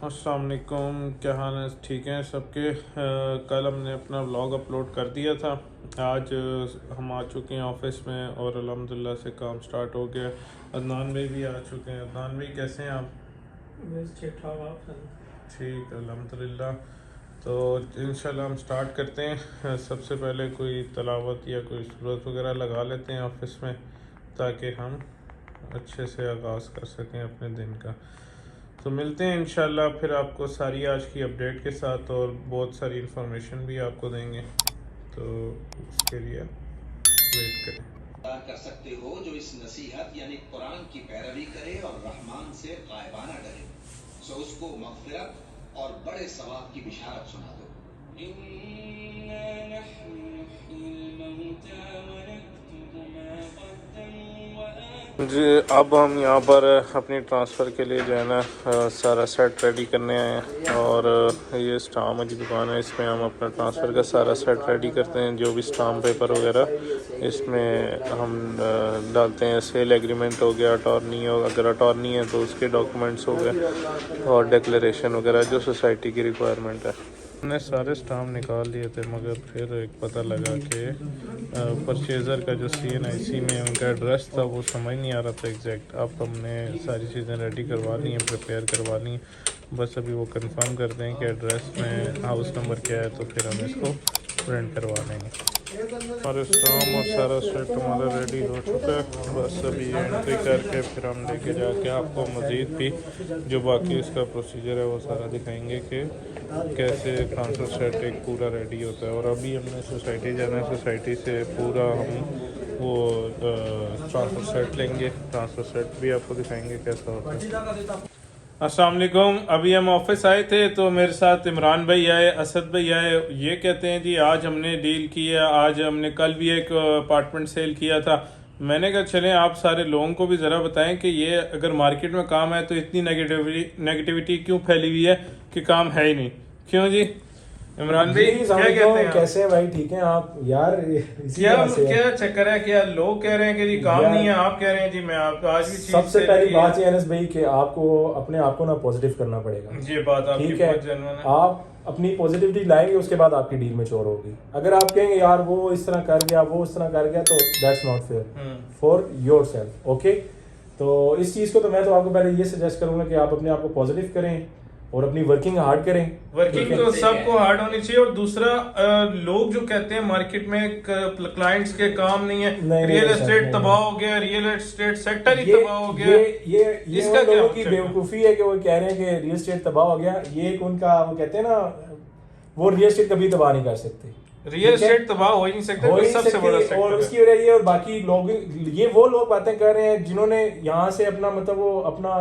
अस्सलाम वालेकुम, क्या हाल है? ठीक हैं सबके। कल हमने अपना व्लॉग अपलोड कर दिया था। आज हम आ चुके हैं ऑफिस में और अल्हम्दुलिल्लाह से काम स्टार्ट हो गया। अदनान भाई भी आ चुके हैं। अदनान भाई कैसे हैं आप? बस ठीक ठाक। आप ठीक, अल्हम्दुलिल्लाह। तो इंशाल्लाह हम स्टार्ट करते हैं। सबसे पहले कोई तलावत या कोई सूरत वगैरह लगा लेते हैं ऑफिस में, ताकि हम अच्छे से आगाज़ कर सकें अपने दिन का। तो मिलते हैं इंशाल्लाह फिर आपको सारी आज की अपडेट के साथ, और बहुत सारी इन्फॉर्मेशन भी आपको देंगे, तो उसके लिए वेट करें। कर सकते हो जो इस नसीहत यानी कुरान की पैरवी करे और रहमान से गायबाना डरे, सो उसको मगफिरत और बड़े सवाब की बिशारत सुना दो। जी, अब हम यहाँ पर अपनी ट्रांसफ़र के लिए जो है ना सारा सेट रेडी करने आए हैं। और ये स्टाम्प की दुकान है, इसमें हम अपना ट्रांसफ़र का सारा सेट रेडी करते हैं। जो भी स्टाम्प पेपर वगैरह इसमें हम डालते हैं। सेल एग्रीमेंट हो गया, अटॉर्नी हो, अगर अटॉर्नी है तो उसके डॉक्यूमेंट्स हो गए, और डिक्लेरेशन वगैरह जो सोसाइटी की रिक्वायरमेंट है। हमने सारे स्टाम्प निकाल लिए थे, मगर फिर एक पता लगा कि परचेज़र का जो CNIC में उनका एड्रेस था वो समझ नहीं आ रहा था एग्जैक्ट। अब हमने सारी चीज़ें रेडी करवा ली हैं, प्रिपेयर करवा ली हैं। बस अभी वो कंफर्म कर दें कि एड्रेस में हाउस नंबर क्या है, तो फिर हम इसको प्रिंट करवा लेंगे। हमारे स्टाम्प और सारा सेट हमारा रेडी हो चुका है। बस अभी एंट्री करके फिर हम लेके जाके आपको मज़ीद भी जो बाकी इसका प्रोसीजर है वो सारा दिखाएंगे कि कैसे ट्रांसफ़र सेट एक पूरा रेडी होता है। और अभी हमने सोसाइटी जाना है, सोसाइटी से पूरा हम वो ट्रांसफ़र सेट लेंगे। ट्रांसफ़र सेट भी आपको दिखाएंगे कैसा होता है। अस्सलाम वालेकुम। अभी हम ऑफिस आए थे तो मेरे साथ इमरान भाई आए, असद भाई आए। ये कहते हैं जी आज हमने डील किया, आज हमने कल भी एक अपार्टमेंट सेल किया था। मैंने कहा चलें आप सारे लोगों को भी ज़रा बताएं कि ये अगर मार्केट में काम है तो इतनी नेगेटिविटी क्यों फैली हुई है कि काम है ही नहीं। क्यों जी इमरान भाई, क्या कहते हैं? कैसे हैं भाई? ठीक हैं आप? यार क्या चक्कर है? क्या लोग कह रहे हैं कि जी काम नहीं है, आप कह रहे हैं जी मैं आप आज भी चीज़ सबसे पहली बात ये अनस भाई कि आपको अपने आप को ना पॉजिटिव करना पड़ेगा। ये बात आपकी ठीक है, बहुत जेन्युइन है। आप अपनी पॉजिटिविटी लाएंगे, उसके बाद आपकी डील में चोर होगी। अगर आप कहेंगे यार वो इस तरह कर गया, वो उस तरह कर गया, तो that's not fair for your self. Okay, तो इस चीज़ को तो मैं तो आपको पहले ये सजेस्ट करूंगा कि आप अपने आप को पॉजिटिव करें और अपनी वर्किंग हार्ड करें। वर्किंग तो सबको हार्ड होनी चाहिए। और दूसरा, लोग जो कहते हैं मार्केट में क्लाइंट्स के काम नहीं है, रियल एस्टेट तबाह हो गया, रियल एस्टेट सेक्टर ही तबाह हो गया, ये इसका क्या लोगों की बेवकूफ़ी है कि वो कह रहे हैं कि रियल एस्टेट तबाह हो गया। ये एक उनका, वो कहते हैं ना, वो रियल एस्टेट कभी तबाह नहीं कर सकते। रियल एस्टेट तबाह हो ही नहीं सकता, सबसे बड़ा सेक्टर और उसकी वजह ये, और बाकी लोग, ये वो लोग बातें कर रहे हैं जिन्होंने यहाँ से अपना मतलब वो अपना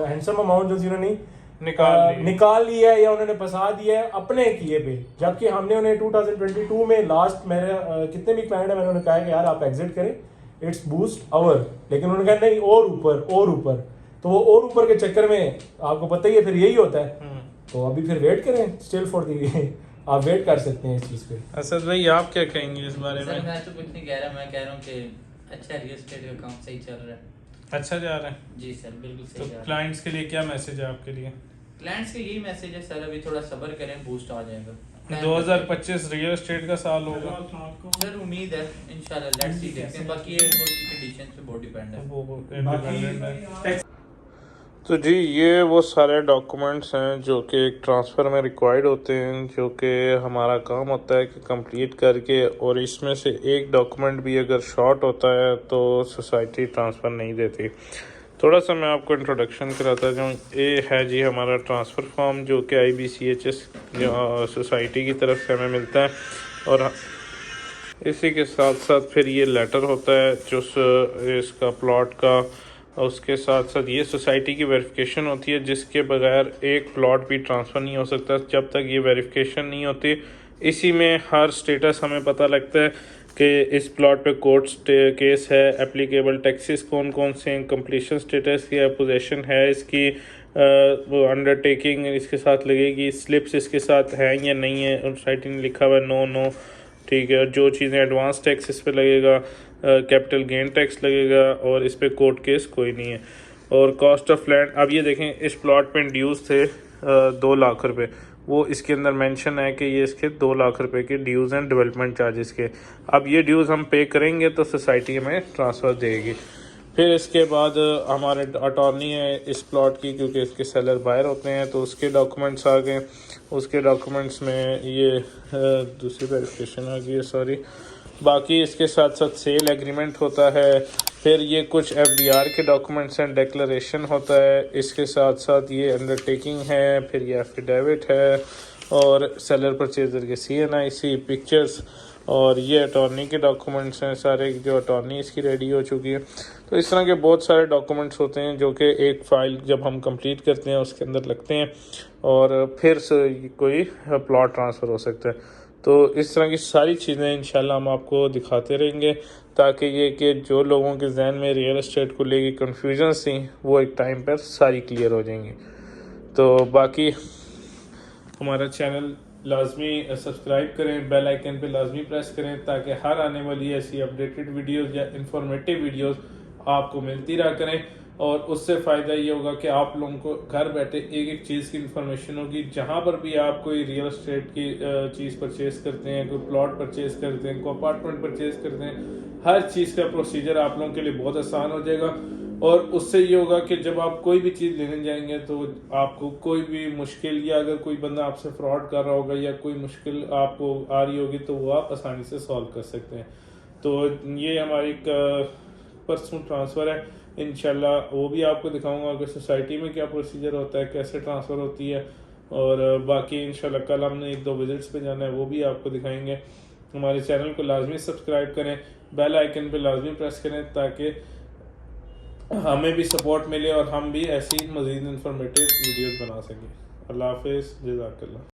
हैंडसम अमाउंट जो जिन्होंने निकाल लिया है या उन्होंने फंसा दिया है अपने किए पे। जबकि हमने उन्हें 2022 में लास्ट मेरे कितने भी क्लाइंट है, मैंने उन्हें कहा कि यार आप एग्जिट करें, इट्स बूस्ट आवर, लेकिन उन्होंने कहा नहीं और ऊपर और ऊपर। तो वो और ऊपर के चक्कर में आपको पता ही है फिर यही होता है। तो अभी फिर वेट करें, स्टिल फॉर दी आप वेट कर सकते हैं इस चीज पे। असद भाई आप क्या कहेंगे इस बारे में? मैं तो कुछ नहीं कह रहा, मैं कह रहा हूँ कि अच्छा रियल एस्टेट का काम सही चल रहा है। अच्छा जा रहा है जी सर, बिल्कुल सही तो जा रहा है। क्लाइंट्स के लिए क्या मैसेज है आपके लिए? क्लाइंट्स के यही मैसेज है सर, अभी थोड़ा सब्र करें, बूस्ट आ जाएगा। 2025 रियल एस्टेट का साल होगा सर, उम्मीद है इंशाल्लाह। लेट्स सी, देखते हैं। बाकी ये मुल्क की कंडीशन पे बहुत डिपेंड है। तो जी ये वो सारे डॉक्यूमेंट्स हैं जो कि एक ट्रांसफ़र में रिक्वायर्ड होते हैं, जो कि हमारा काम होता है कि कंप्लीट करके, और इसमें से एक डॉक्यूमेंट भी अगर शॉर्ट होता है तो सोसाइटी ट्रांसफ़र नहीं देती। थोड़ा सा मैं आपको इंट्रोडक्शन कराता हूँ। ये है जी हमारा ट्रांसफ़र फॉर्म, जो कि IBCHS सोसाइटी की तरफ से हमें मिलता है। और इसी के साथ साथ फिर ये लेटर होता है जो इसका प्लॉट का, उसके साथ साथ ये सोसाइटी की वेरिफिकेशन होती है, जिसके बगैर एक प्लॉट भी ट्रांसफ़र नहीं हो सकता जब तक ये वेरिफिकेशन नहीं होती। इसी में हर स्टेटस हमें पता लगता है कि इस प्लॉट पे कोर्ट केस है, एप्लीकेबल टैक्सेस कौन कौन से हैं, कंप्लीशन स्टेटस या पोजेसन है इसकी, वो अंडरटेकिंग इसके साथ लगेगी, स्लिप्स इसके साथ हैं या नहीं है, सोसाइटी ने लिखा हुआ है नो। ठीक है, जो चीज़ें एडवांस टैक्स इस पे लगेगा, कैपिटल गेन टैक्स लगेगा, और इस पे कोर्ट केस कोई नहीं है। और कॉस्ट ऑफ लैंड, अब ये देखें इस प्लॉट पे ड्यूज़ थे 2 लाख रुपए, वो इसके अंदर मेंशन है कि ये इसके 2 लाख रुपए के ड्यूज़ हैं डेवलपमेंट चार्जेस के। अब ये ड्यूज़ हम पे करेंगे तो सोसाइटी हमें ट्रांसफ़र देगी। फिर इसके बाद हमारे अटॉर्नी है इस प्लॉट की, क्योंकि इसके सेलर बाहर होते हैं, तो उसके डॉक्यूमेंट्स आ गए। उसके डॉक्यूमेंट्स में ये दूसरी वेरिफिकेशन आ गई है, सॉरी। बाकी इसके साथ साथ सेल एग्रीमेंट होता है, फिर ये कुछ FDR के डॉक्यूमेंट्स हैं, डिक्लेरेशन होता है, इसके साथ साथ ये अंडरटेकिंग है, फिर ये एफिडेविट है और सेलर परचेजर के CNIC पिक्चर्स, और ये अटॉर्नी के डॉक्यूमेंट्स हैं सारे, जो अटॉर्नी इसकी रेडी हो चुकी है। तो इस तरह के बहुत सारे डॉक्यूमेंट्स होते हैं जो कि एक फ़ाइल जब हम कंप्लीट करते हैं उसके अंदर लगते हैं और फिर से कोई प्लॉट ट्रांसफ़र हो सकता है। तो इस तरह की सारी चीज़ें इंशाल्लाह हम आपको दिखाते रहेंगे, ताकि ये कि जो लोगों के जहन में रियल एस्टेट को लेके कन्फ्यूजन्स थी वो एक टाइम पर सारी क्लियर हो जाएंगी। तो बाकी हमारा चैनल लाजमी सब्सक्राइब करें, बेल आइकन पे लाजमी प्रेस करें, ताकि हर आने वाली ऐसी अपडेटेड वीडियोस या इंफॉर्मेटिव वीडियोस आपको मिलती रहा करें। और उससे फ़ायदा ये होगा कि आप लोगों को घर बैठे एक एक चीज़ की इन्फॉर्मेशन होगी। जहाँ पर भी आप कोई रियल एस्टेट की चीज़ परचेज़ करते हैं, कोई प्लॉट परचेज़ करते हैं, कोई अपार्टमेंट परचेज़ करते हैं, हर चीज़ का प्रोसीजर आप लोगों के लिए बहुत आसान हो जाएगा। और उससे ये होगा कि जब आप कोई भी चीज़ लेने जाएंगे तो आपको कोई भी मुश्किल, या अगर कोई बंदा आपसे फ्रॉड कर रहा होगा या कोई मुश्किल आपको आ रही होगी, तो वो आप आसानी से सॉल्व कर सकते हैं। तो ये हमारी एक पर्सनल ट्रांसफ़र है, इंशाल्लाह वो भी आपको दिखाऊंगा कि सोसाइटी में क्या प्रोसीजर होता है, कैसे ट्रांसफ़र होती है। और बाकी इंशाल्लाह कल हमने 1-2 विजिट्स पे जाना है, वो भी आपको दिखाएंगे। हमारे चैनल को लाजमी सब्सक्राइब करें, बेल आइकन पे लाजमी प्रेस करें, ताकि हमें भी सपोर्ट मिले और हम भी ऐसी मज़ीद इंफॉर्मेटिव वीडियोस बना सकें। अल्लाह हाफ़िज़, जज़ाकल्लाह।